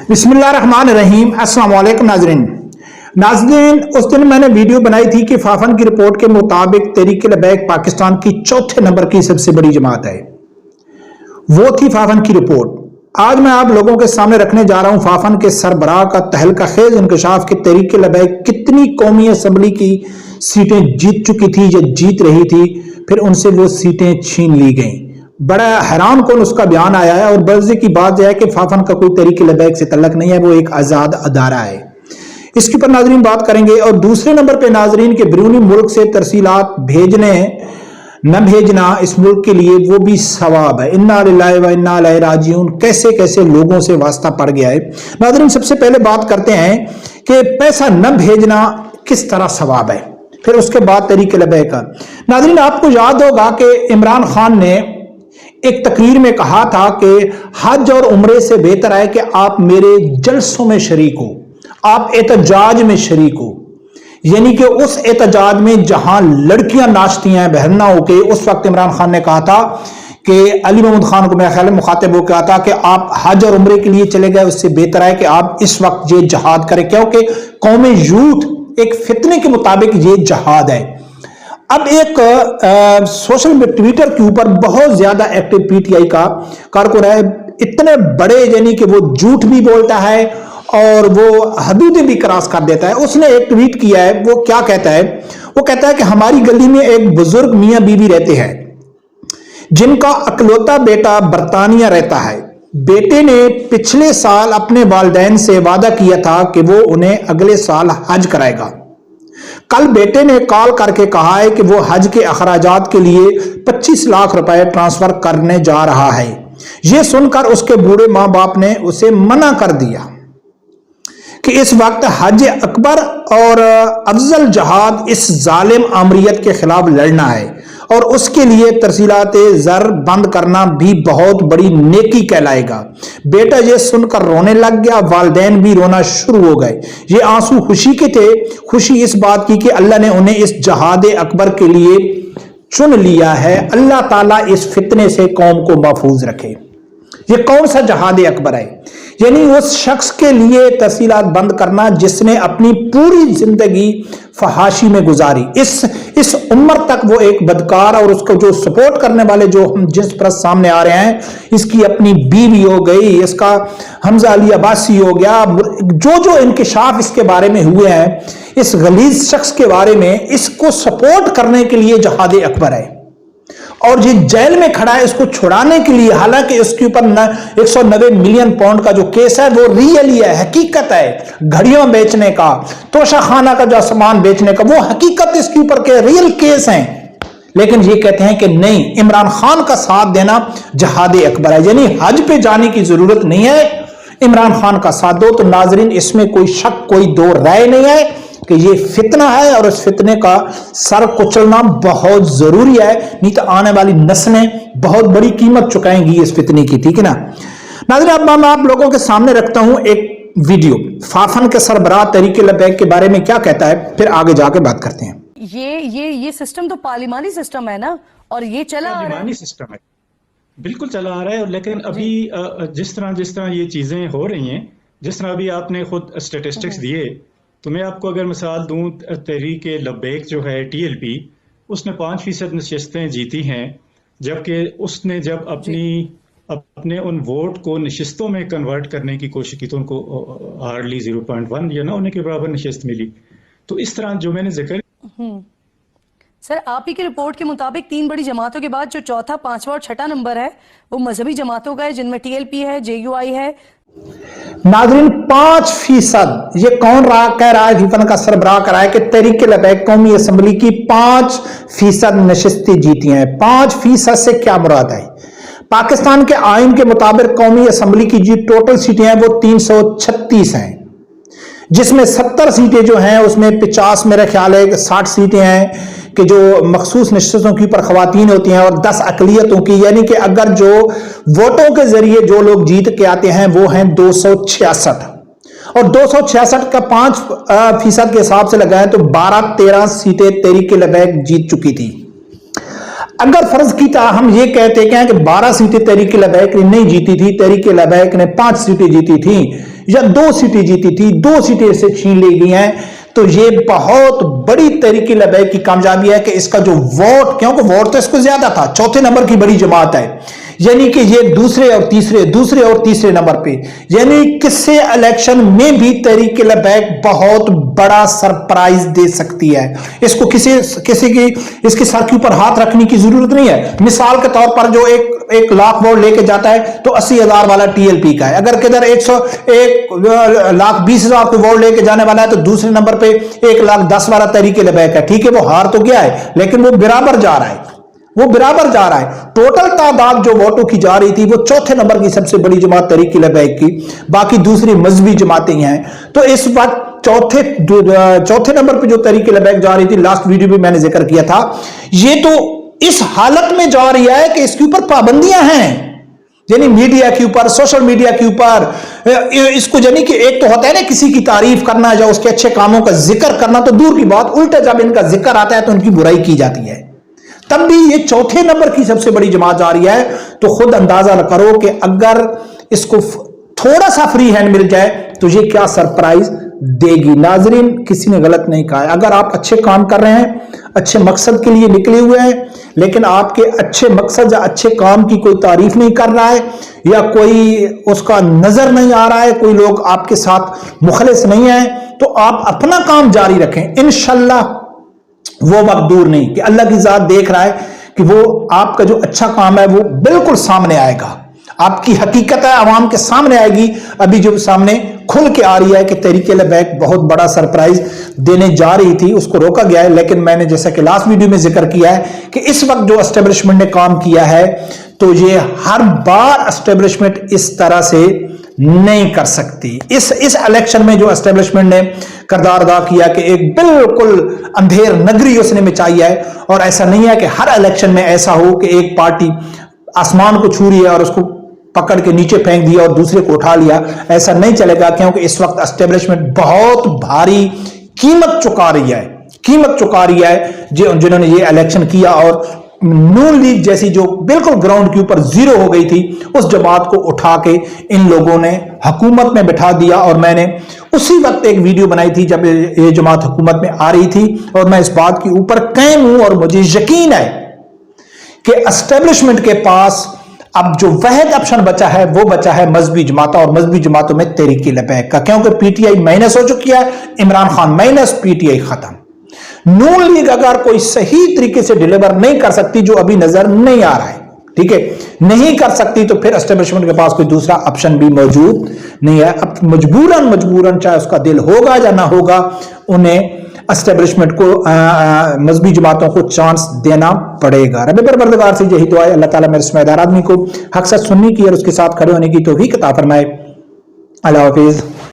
बिस्मिल्लाहिर्रहमानिर्रहीम। अस्सलाम वालेकुम नाज़रीन, उस दिन मैंने वीडियो बनाई थी कि फाफन की रिपोर्ट के मुताबिक तहरीक लबैक पाकिस्तान की चौथे नंबर की सबसे बड़ी जमात है। वो थी फाफन की रिपोर्ट। आज मैं आप लोगों के सामने रखने जा रहा हूं फाफन के सरबराह का तहलका खेज इंकशाफ कि तहरीक लबैक कितनी कौमी असम्बली की सीटें जीत चुकी थी या जीत रही थी, फिर उनसे वो सीटें छीन ली गईं। बड़ा हैरान कौन उसका बयान आया है। और बर्जे की बात यह है कि फाफन का कोई तहरीक लबैक से तल्लक नहीं है, वो एक आजाद अदारा है। इसके ऊपर नाजरीन बात करेंगे। और दूसरे नंबर पे नाजरीन के बैरूनी मुल्क से तरसीलात भेजने न भेजना इस मुल्क के लिए वो भी सवाब है। इन्ना लिल्लाहि व इन्ना इलैहि राजिऊन कैसे कैसे लोगों से वास्ता पड़ गया है। नाजरीन सबसे पहले बात करते हैं कि पैसा न भेजना किस तरह सवाब है, फिर उसके बाद तहरीक लबैक का। नाजरीन आपको याद होगा कि इमरान खान ने एक तकरीर में कहा था कि हज और उम्रे से बेहतर है कि आप मेरे जलसों में शरीक हो, आप एहतजाज में शरीक हो। यानी कि उस एहतजाज में जहां लड़कियां नाचती हैं बहरना होके, उस वक्त इमरान खान ने कहा था कि अली महमूद खान को मेरा ख्याल है मुखातिब होकर कहा था कि आप हज और उम्रे के लिए चले गए, उससे बेहतर है कि आप इस वक्त ये जहाद करें, क्योंकि कौम यूथ एक फितने के मुताबिक ये जहाद है। अब एक सोशल ट्विटर के ऊपर बहुत ज्यादा एक्टिव पीटीआई का कारकुन है, इतने बड़े यानी कि वो झूठ भी बोलता है और वो हदूदें भी क्रॉस कर देता है। उसने एक ट्वीट किया है, वो क्या कहता है? वो कहता है कि हमारी गली में एक बुजुर्ग मियां बीवी रहते हैं जिनका अकलौता बेटा बरतानिया रहता है। बेटे ने पिछले साल अपने वालिदैन से वादा किया था कि वो उन्हें अगले साल हज कराएगा। कल बेटे ने कॉल करके कहा है कि वो हज के अखराजात के लिए 25 लाख रुपए ट्रांसफर करने जा रहा है। यह सुनकर उसके बूढ़े मां बाप ने उसे मना कर दिया कि इस वक्त हज अकबर और अफजल जहाद इस जालिम आमरियत के खिलाफ लड़ना है और उसके लिए तरसीलात ज़र बंद करना भी बहुत बड़ी नेकी कहलाएगा। बेटा ये सुनकर रोने लग गया, वालिदैन भी रोना शुरू हो गए। ये आंसू खुशी के थे, खुशी इस बात की कि अल्लाह ने उन्हें इस जहाद अकबर के लिए चुन लिया है। अल्लाह ताला इस फितने से कौम को महफूज रखे। ये कौन सा जहाद अकबर है? यानी उस शख्स के लिए तफसीलात बंद करना जिसने अपनी पूरी जिंदगी फहाशी में गुजारी। इस उम्र तक वो एक बदकार, और उसको जो सपोर्ट करने वाले जो हम जिस पर सामने आ रहे हैं, इसकी अपनी बीवी हो गई, इसका हमजा अली अब्बासी हो गया, जो इंकिशाफ इसके बारे में हुए हैं, इस गलीज शख्स के बारे में, इसको सपोर्ट करने के लिए जहाद अकबर है। और ये जेल में खड़ा है इसको छुड़ाने के लिए। हालांकि इसके ऊपर 190 मिलियन पाउंड का जो केस है वो रियली है, हकीकत है। घड़ियों बेचने का, तोशा खाना का जो सामान बेचने का, वो हकीकत इसके ऊपर के रियल केस हैं। लेकिन ये कहते हैं कि नहीं, इमरान खान का साथ देना जहाद अकबर है, यानी हज पे जाने की जरूरत नहीं है, इमरान खान का साथ दो। तो नाजरीन इसमें कोई शक, कोई दो राय नहीं है कि ये फितना है और इस फितने का सर कुचलना बहुत जरूरी है, नहीं तो आने वाली नस्लें बहुत बड़ी कीमत चुकाएंगी इस फितने की। ठीक है ना नाज़रीन, अब मैं आप लोगों के सामने रखता हूं एक वीडियो, फाफन के सरबराह तहरीक लबैक के बारे में क्या कहता है, फिर आगे जाके बात करते हैं। ये सिस्टम तो पार्लिमानी सिस्टम है ना, और ये पार्लिमानी सिस्टम है, बिल्कुल चला आ रहा है। लेकिन अभी जिस तरह ये चीजें हो रही हैं, जिस तरह अभी आपने खुद स्टेटिस्टिक्स दिए, तो मैं आपको अगर मिसाल दूं, तहरीक लबैक जो है TLP, उसने 5% नशिस्तें जीती हैं, जबकि उसने जब अपने उन वोट को नशिस्तों में कन्वर्ट करने की कोशिश की तो उनको हार्डली 0.1 या ना होने के बराबर नशिस्त मिली। तो इस तरह जो मैंने जिक्र सर, आप ही की रिपोर्ट के मुताबिक 3 बड़ी जमातों के बाद जो चौथा, पांचवा और छठा नंबर है वो मजहबी जमातों का है, जिनमें TLP है, JUI है। नाजरीन 5%, ये कौन कह रहा है? फीफन का सरबराह कह रहा है कि तहरीक लबैक कौमी असम्बली की 5% नशिस्तें जीती हैं। 5% से क्या मुराद है? पाकिस्तान के आइन के मुताबिक कौमी असम्बली की जो टोटल सीटें हैं वो 336 हैं, जिसमें 70 सीटें जो हैं उसमें 50 मेरा ख्याल है 60 सीटें हैं कि जो मखसूस नशिस्तों के ऊपर खवातीन होती हैं और 10 अकलियतों की। यानी कि अगर जो वोटों के जरिए जो लोग जीत के आते हैं वो हैं 266, और 266 का 5% के हिसाब से लगाएं तो 12-13 सीटें तहरीक लबैक जीत चुकी थी। अगर फर्ज की हम ये कहते हैं कि 12 सीटें तहरीक लबैक ने नहीं जीती थी, तहरीक लबैक ने 5 सीटें जीती थी, या 2 सीटें जीती थी, 2 सीटें इससे छीन ली गई हैं। तो ये बहुत बड़ी तहरीक लबैक की कामयाबी है कि इसका जो वोट, क्योंकि वोट तो इसको ज्यादा था, चौथे नंबर की बड़ी जमात है, यानी कि ये दूसरे और तीसरे नंबर पे, यानी किसी इलेक्शन में भी तहरीक लबैक बहुत बड़ा सरप्राइज दे सकती है। इसको किसी की इसके सर के ऊपर हाथ रखने की जरूरत नहीं है। मिसाल के तौर पर जो एक लाख वोट लेके जाता है तो 80,000 वाला टीएलपी का है। अगर किधर 1,20,000 को वोट लेके जाने वाला है तो दूसरे नंबर पे 1,10,000 वाला तहरीक लबैक है। ठीक है, वो हार तो गया है लेकिन वो बराबर जा रहा है, टोटल तादाद जो वोटों की जा रही थी वो चौथे नंबर की सबसे बड़ी जमात तहरीक लबैक की, बाकी दूसरी मजहबी जमातें हैं। तो इस वक्त चौथे नंबर पे जो तहरीक लबैक जा रही थी, लास्ट वीडियो में मैंने जिक्र किया था, ये तो इस हालत में जा रही है कि इसके ऊपर पाबंदियां हैं, यानी मीडिया के ऊपर, सोशल मीडिया के ऊपर। इसको यानी कि एक तो होता है ना किसी की तारीफ करना या उसके अच्छे कामों का जिक्र करना, तो दूर की बात, उल्टा जब इनका जिक्र आता है तो उनकी बुराई की जाती है। तब भी ये चौथे नंबर की सबसे बड़ी जमात जा रही है, तो खुद अंदाजा करो कि अगर इसको थोड़ा सा फ्री हैंड मिल जाए तो ये क्या सरप्राइज देगी। नाजरीन, किसी ने गलत नहीं कहा है। अगर आप अच्छे काम कर रहे हैं, अच्छे मकसद के लिए निकले हुए हैं, लेकिन आपके अच्छे मकसद या अच्छे काम की कोई तारीफ नहीं कर रहा है या कोई उसका नजर नहीं आ रहा है, कोई लोग आपके साथ मुखलिस नहीं है, तो आप अपना काम जारी रखें। इंशाल्लाह वो वक्त दूर नहीं कि अल्लाह की जात देख रहा है कि वो आपका जो अच्छा काम है वो बिल्कुल सामने आएगा, आपकी हकीकत है आवाम के सामने आएगी। अभी जो सामने खुल के आ रही है कि तहरीक लबैक बहुत बड़ा सरप्राइज देने जा रही थी, उसको रोका गया है। लेकिन मैंने जैसा कि लास्ट वीडियो में जिक्र किया है कि इस वक्त जो एस्टेब्लिशमेंट ने काम किया है, तो ये हर बार एस्टेब्लिशमेंट इस तरह से नहीं कर सकती। इस इलेक्शन में जो एस्टेब्लिशमेंट ने किरदार अदा किया कि एक बिल्कुल अंधेर नगरी उसने मचाई है, और ऐसा नहीं है कि हर इलेक्शन में ऐसा हो कि एक पार्टी आसमान को छू रही है और उसको पकड़ के नीचे फेंक दिया और दूसरे को उठा लिया, ऐसा नहीं चलेगा। क्योंकि इस वक्त एस्टेब्लिशमेंट बहुत भारी कीमत चुका रही है जिन्होंने ये इलेक्शन किया, और नून लीग जैसी जो बिल्कुल ग्राउंड के ऊपर जीरो हो गई थी, उस जमात को उठा के इन लोगों ने हुकूमत में बिठा दिया। और मैंने उसी वक्त एक वीडियो बनाई थी जब ये जमात हुकूमत में आ रही थी, और मैं इस बात के ऊपर कायम हूं और मुझे यकीन है कि एस्टेब्लिशमेंट के पास अब जो वाहिद ऑप्शन बचा है वो बचा है मजहबी जमात, और मजहबी जमातों में तहरीक लबैक का, क्योंकि पीटीआई माइनस हो चुकी है, इमरान खान माइनस, पीटीआई खत्म। नून लीग अगर कोई सही तरीके से डिलीवर नहीं कर सकती, जो अभी नजर नहीं आ रहा है, ठीक है, नहीं कर सकती, तो फिर एस्टेब्लिशमेंट के पास कोई दूसरा ऑप्शन भी मौजूद नहीं है। अब मजबूरन चाहे उसका दिल होगा या ना होगा, उन्हें एस्टेब्लिशमेंट को मजहबी जमातों को चांस देना पड़ेगा। रब परवरदिगार से यही दुआ है, अल्लाह ताला मेरे समझदार आदमी को हक सच सुनने की और उसके साथ खड़े होने की तौफीक अता फरमाए। अल्लाह हाफिज।